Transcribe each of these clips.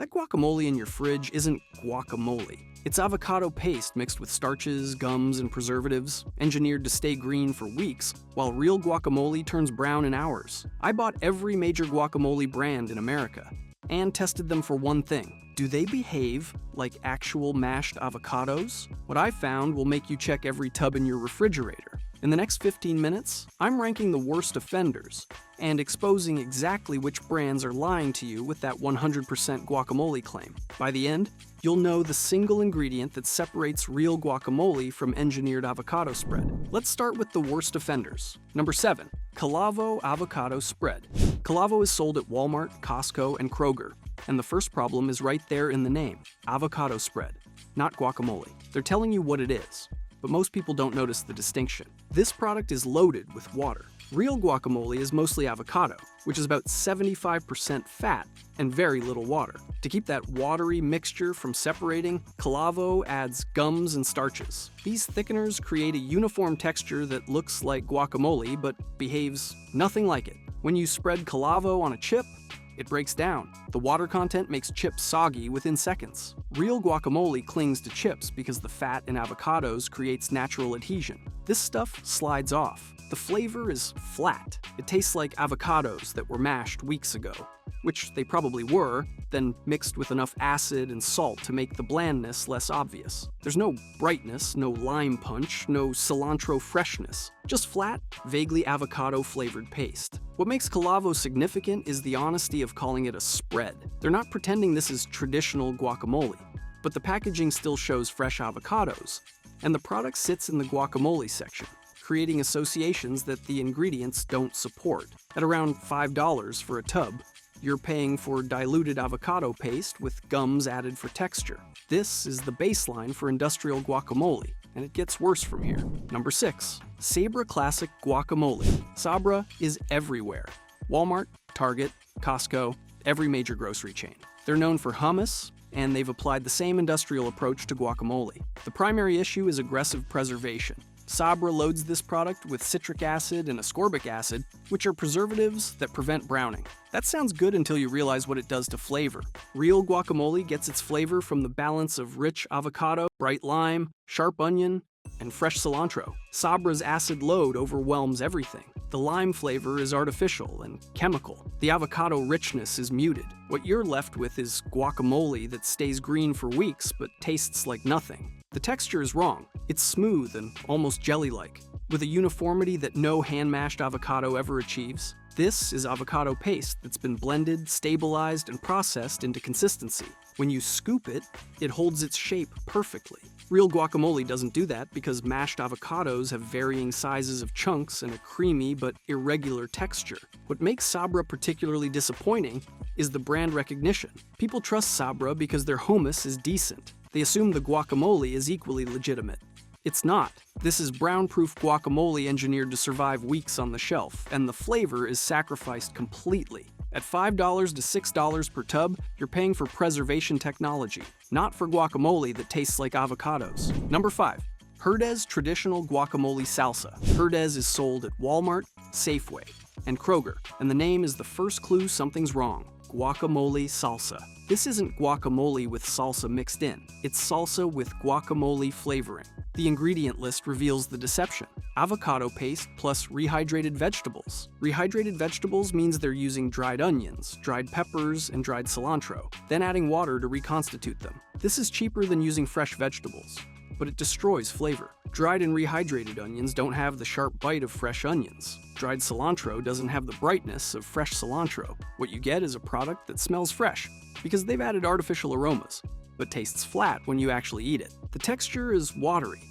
That guacamole in your fridge isn't guacamole. It's avocado paste mixed with starches, gums, and preservatives, engineered to stay green for weeks, while real guacamole turns brown in hours. I bought every major guacamole brand in America and tested them for one thing. Do they behave like actual mashed avocados? What I found will make you check every tub in your refrigerator. In the next 15 minutes, I'm ranking the worst offenders and exposing exactly which brands are lying to you with that 100% guacamole claim. By the end, you'll know the single ingredient that separates real guacamole from engineered avocado spread. Let's start with the worst offenders. Number 7. Calavo Avocado Spread. Calavo is sold at Walmart, Costco, and Kroger, and the first problem is right there in the name: avocado spread, not guacamole. They're telling you what it is, but most people don't notice the distinction. This product is loaded with water. Real guacamole is mostly avocado, which is about 75% fat and very little water. To keep that watery mixture from separating, Calavo adds gums and starches. These thickeners create a uniform texture that looks like guacamole but behaves nothing like it. When you spread Calavo on a chip, it breaks down. The water content makes chips soggy within seconds. Real guacamole clings to chips because the fat in avocados creates natural adhesion. This stuff slides off. The flavor is flat. It tastes like avocados that were mashed weeks ago, which they probably were, then mixed with enough acid and salt to make the blandness less obvious. There's no brightness, no lime punch, no cilantro freshness, just flat, vaguely avocado-flavored paste. What makes Calavo significant is the honesty of calling it a spread. They're not pretending this is traditional guacamole, but the packaging still shows fresh avocados, and the product sits in the guacamole section, creating associations that the ingredients don't support. At around $5 for a tub, you're paying for diluted avocado paste with gums added for texture. This is the baseline for industrial guacamole, and it gets worse from here. Number 6. Sabra Classic Guacamole. Sabra is everywhere. Walmart, Target, Costco, every major grocery chain. They're known for hummus, and they've applied the same industrial approach to guacamole. The primary issue is aggressive preservation. Sabra loads this product with citric acid and ascorbic acid, which are preservatives that prevent browning. That sounds good until you realize what it does to flavor. Real guacamole gets its flavor from the balance of rich avocado, bright lime, sharp onion, and fresh cilantro. Sabra's acid load overwhelms everything. The lime flavor is artificial and chemical. The avocado richness is muted. What you're left with is guacamole that stays green for weeks but tastes like nothing. The texture is wrong. It's smooth and almost jelly-like, with a uniformity that no hand-mashed avocado ever achieves. This is avocado paste that's been blended, stabilized, and processed into consistency. When you scoop it, it holds its shape perfectly. Real guacamole doesn't do that because mashed avocados have varying sizes of chunks and a creamy but irregular texture. What makes Sabra particularly disappointing is the brand recognition. People trust Sabra because their hummus is decent. They assume the guacamole is equally legitimate. It's not. This is brown-proof guacamole engineered to survive weeks on the shelf, and the flavor is sacrificed completely. At $5 to $6 per tub, you're paying for preservation technology, not for guacamole that tastes like avocados. Number 5. Herdez Traditional Guacamole Salsa. Herdez is sold at Walmart, Safeway, and Kroger, and the name is the first clue something's wrong. Guacamole salsa. This isn't guacamole with salsa mixed in. It's salsa with guacamole flavoring. The ingredient list reveals the deception. Avocado paste plus rehydrated vegetables. Rehydrated vegetables means they're using dried onions, dried peppers, and dried cilantro, then adding water to reconstitute them. This is cheaper than using fresh vegetables, but it destroys flavor. Dried and rehydrated onions don't have the sharp bite of fresh onions. Dried cilantro doesn't have the brightness of fresh cilantro. What you get is a product that smells fresh, because they've added artificial aromas, but tastes flat when you actually eat it. The texture is watery.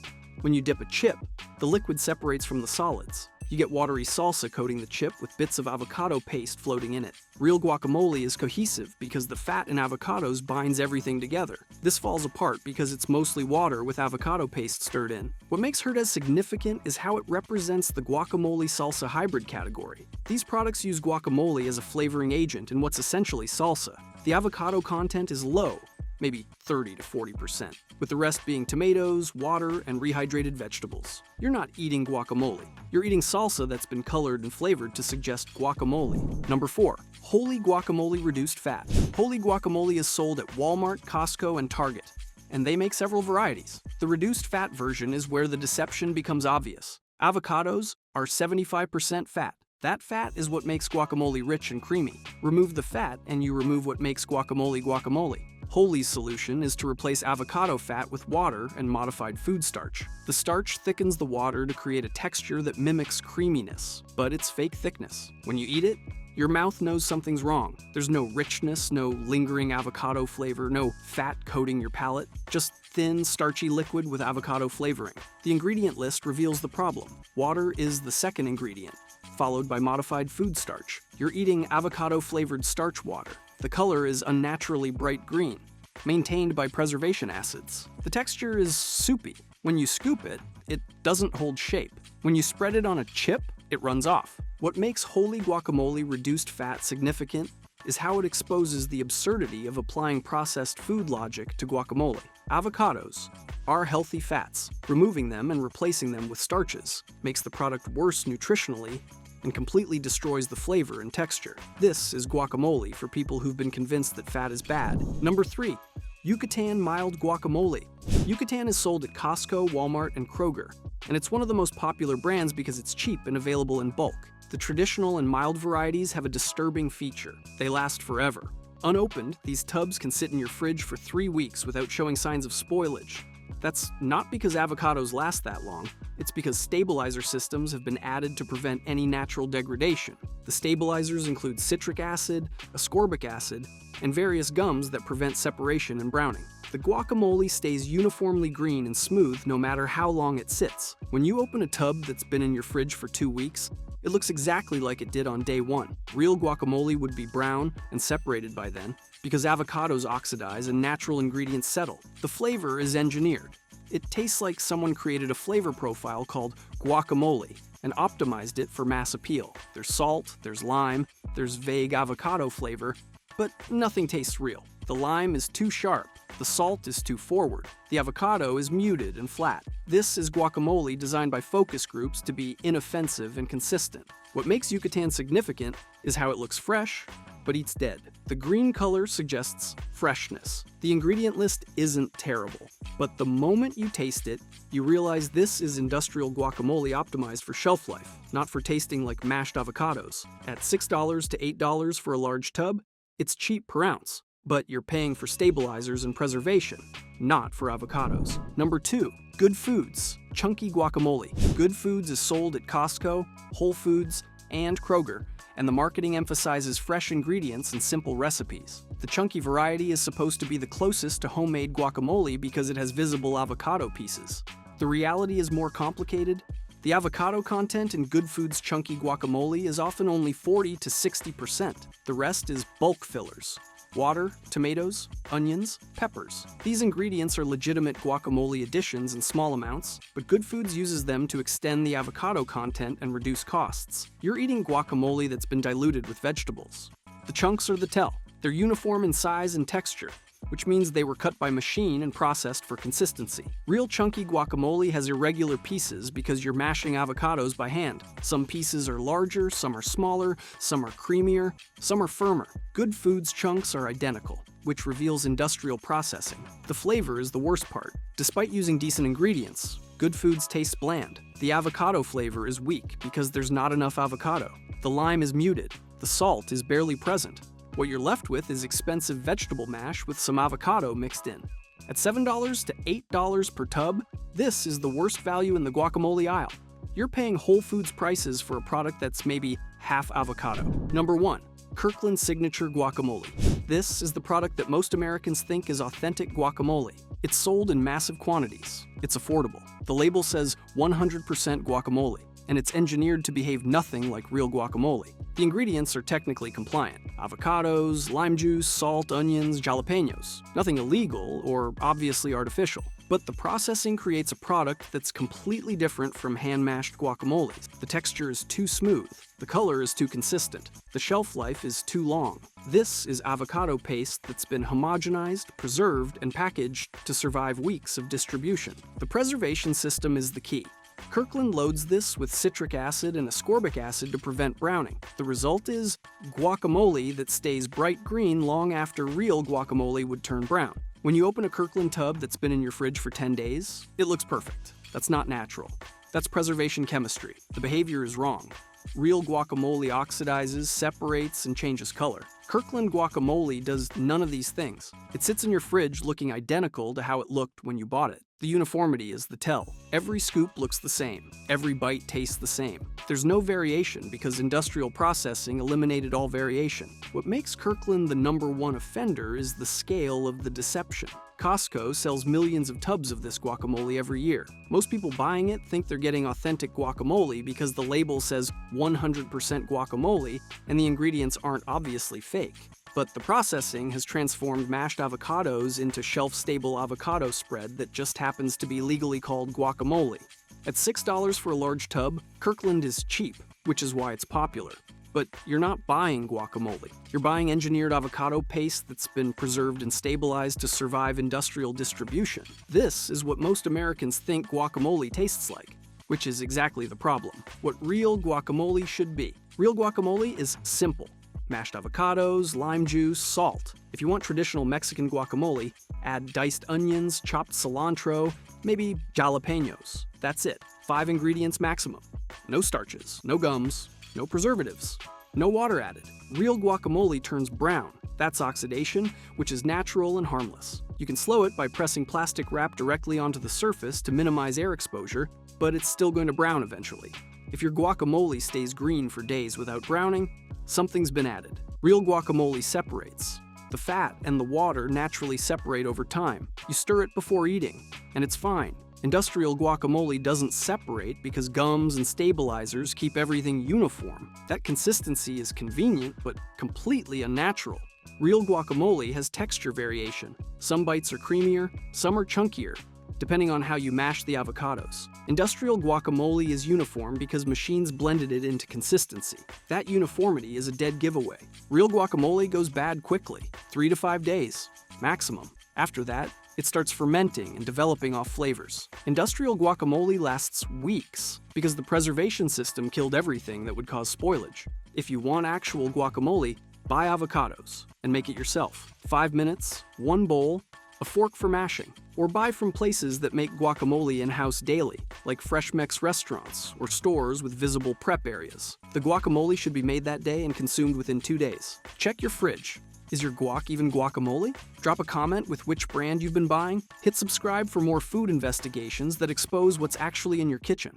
When you dip a chip, the liquid separates from the solids. You get watery salsa coating the chip with bits of avocado paste floating in it. Real guacamole is cohesive because the fat in avocados binds everything together. This falls apart because it's mostly water with avocado paste stirred in. What makes Herdez significant is how it represents the guacamole salsa hybrid category. These products use guacamole as a flavoring agent in what's essentially salsa. The avocado content is low, maybe 30 to 40%, with the rest being tomatoes, water, and rehydrated vegetables. You're not eating guacamole. You're eating salsa that's been colored and flavored to suggest guacamole. Number 4. Wholly guacamole reduced fat. Wholly guacamole is sold at Walmart, Costco, and Target, and they make several varieties. The reduced fat version is where the deception becomes obvious. Avocados are 75% fat. That fat is what makes guacamole rich and creamy. Remove the fat and you remove what makes guacamole guacamole. Wholly's solution is to replace avocado fat with water and modified food starch. The starch thickens the water to create a texture that mimics creaminess, but it's fake thickness. When you eat it, your mouth knows something's wrong. There's no richness, no lingering avocado flavor, no fat coating your palate, just thin, starchy liquid with avocado flavoring. The ingredient list reveals the problem. Water is the second ingredient, followed by modified food starch. You're eating avocado-flavored starch water. The color is unnaturally bright green, maintained by preservation acids. The texture is soupy. When you scoop it, it doesn't hold shape. When you spread it on a chip, it runs off. What makes wholly guacamole reduced fat significant is how it exposes the absurdity of applying processed food logic to guacamole. Avocados are healthy fats. Removing them and replacing them with starches makes the product worse nutritionally and completely destroys the flavor and texture. This is guacamole for people who've been convinced that fat is bad. Number 3. Yucatan mild guacamole. Yucatan is sold at Costco, Walmart, and Kroger, and it's one of the most popular brands because it's cheap and available in bulk. The traditional and mild varieties have a disturbing feature. They last forever. Unopened, these tubs can sit in your fridge for 3 weeks without showing signs of spoilage. That's not because avocados last that long, it's because stabilizer systems have been added to prevent any natural degradation. The stabilizers include citric acid, ascorbic acid, and various gums that prevent separation and browning. The guacamole stays uniformly green and smooth no matter how long it sits. When you open a tub that's been in your fridge for 2 weeks, it looks exactly like it did on day 1. Real guacamole would be brown and separated by then, because avocados oxidize and natural ingredients settle. The flavor is engineered. It tastes like someone created a flavor profile called guacamole and optimized it for mass appeal. There's salt, there's lime, there's vague avocado flavor, but nothing tastes real. The lime is too sharp, the salt is too forward, the avocado is muted and flat. This is guacamole designed by focus groups to be inoffensive and consistent. What makes Yucatan significant is how it looks fresh, but eats dead. The green color suggests freshness. The ingredient list isn't terrible, but the moment you taste it, you realize this is industrial guacamole optimized for shelf life, not for tasting like mashed avocados. At $6 to $8 for a large tub, it's cheap per ounce, but you're paying for stabilizers and preservation, not for avocados. Number 2, Good Foods, chunky guacamole. Good Foods is sold at Costco, Whole Foods, and Kroger, and the marketing emphasizes fresh ingredients and simple recipes. The chunky variety is supposed to be the closest to homemade guacamole because it has visible avocado pieces. The reality is more complicated. The avocado content in Good Foods chunky guacamole is often only 40 to 60%. The rest is bulk fillers. Water, tomatoes, onions, peppers. These ingredients are legitimate guacamole additions in small amounts, but Good Foods uses them to extend the avocado content and reduce costs. You're eating guacamole that's been diluted with vegetables. The chunks are the tell. They're uniform in size and texture, which means they were cut by machine and processed for consistency. Real chunky guacamole has irregular pieces because you're mashing avocados by hand. Some pieces are larger, some are smaller, some are creamier, some are firmer. Good Foods chunks are identical, which reveals industrial processing. The flavor is the worst part. Despite using decent ingredients, Good Foods tastes bland. The avocado flavor is weak because there's not enough avocado. The lime is muted. The salt is barely present. What you're left with is expensive vegetable mash with some avocado mixed in. At $7 to $8 per tub, this is the worst value in the guacamole aisle. You're paying Whole Foods prices for a product that's maybe half avocado. Number 1, Kirkland Signature Guacamole. This is the product that most Americans think is authentic guacamole. It's sold in massive quantities. It's affordable. The label says 100% guacamole, and it's engineered to behave nothing like real guacamole. The ingredients are technically compliant. Avocados, lime juice, salt, onions, jalapenos. Nothing illegal or obviously artificial. But the processing creates a product that's completely different from hand-mashed guacamoles. The texture is too smooth, the color is too consistent, the shelf life is too long. This is avocado paste that's been homogenized, preserved, and packaged to survive weeks of distribution. The preservation system is the key. Kirkland loads this with citric acid and ascorbic acid to prevent browning. The result is guacamole that stays bright green long after real guacamole would turn brown. When you open a Kirkland tub that's been in your fridge for 10 days, it looks perfect. That's not natural. That's preservation chemistry. The behavior is wrong. Real guacamole oxidizes, separates, and changes color. Kirkland guacamole does none of these things. It sits in your fridge looking identical to how it looked when you bought it. The uniformity is the tell. Every scoop looks the same. Every bite tastes the same. There's no variation because industrial processing eliminated all variation. What makes Kirkland the #1 offender is the scale of the deception. Costco sells millions of tubs of this guacamole every year. Most people buying it think they're getting authentic guacamole because the label says 100% guacamole and the ingredients aren't obviously fake. But the processing has transformed mashed avocados into shelf-stable avocado spread that just happens to be legally called guacamole. At $6 for a large tub, Kirkland is cheap, which is why it's popular. But you're not buying guacamole. You're buying engineered avocado paste that's been preserved and stabilized to survive industrial distribution. This is what most Americans think guacamole tastes like, which is exactly the problem. What real guacamole should be. Real guacamole is simple. Mashed avocados, lime juice, salt. If you want traditional Mexican guacamole, add diced onions, chopped cilantro, maybe jalapenos. That's it. 5 ingredients maximum. No starches, no gums, no preservatives, no water added. Real guacamole turns brown. That's oxidation, which is natural and harmless. You can slow it by pressing plastic wrap directly onto the surface to minimize air exposure, but it's still going to brown eventually. If your guacamole stays green for days without browning, something's been added. Real guacamole separates. The fat and the water naturally separate over time. You stir it before eating, and it's fine. Industrial guacamole doesn't separate because gums and stabilizers keep everything uniform. That consistency is convenient, but completely unnatural. Real guacamole has texture variation. Some bites are creamier, some are chunkier, depending on how you mash the avocados. Industrial guacamole is uniform because machines blended it into consistency. That uniformity is a dead giveaway. Real guacamole goes bad quickly, 3 to 5 days, maximum. After that, it starts fermenting and developing off flavors. Industrial guacamole lasts weeks because the preservation system killed everything that would cause spoilage. If you want actual guacamole, buy avocados and make it yourself. 5 minutes, 1 bowl, a fork for mashing. Or buy from places that make guacamole in-house daily, like Fresh Mex restaurants or stores with visible prep areas. The guacamole should be made that day and consumed within 2 days. Check your fridge. Is your guac even guacamole? Drop a comment with which brand you've been buying. Hit subscribe for more food investigations that expose what's actually in your kitchen.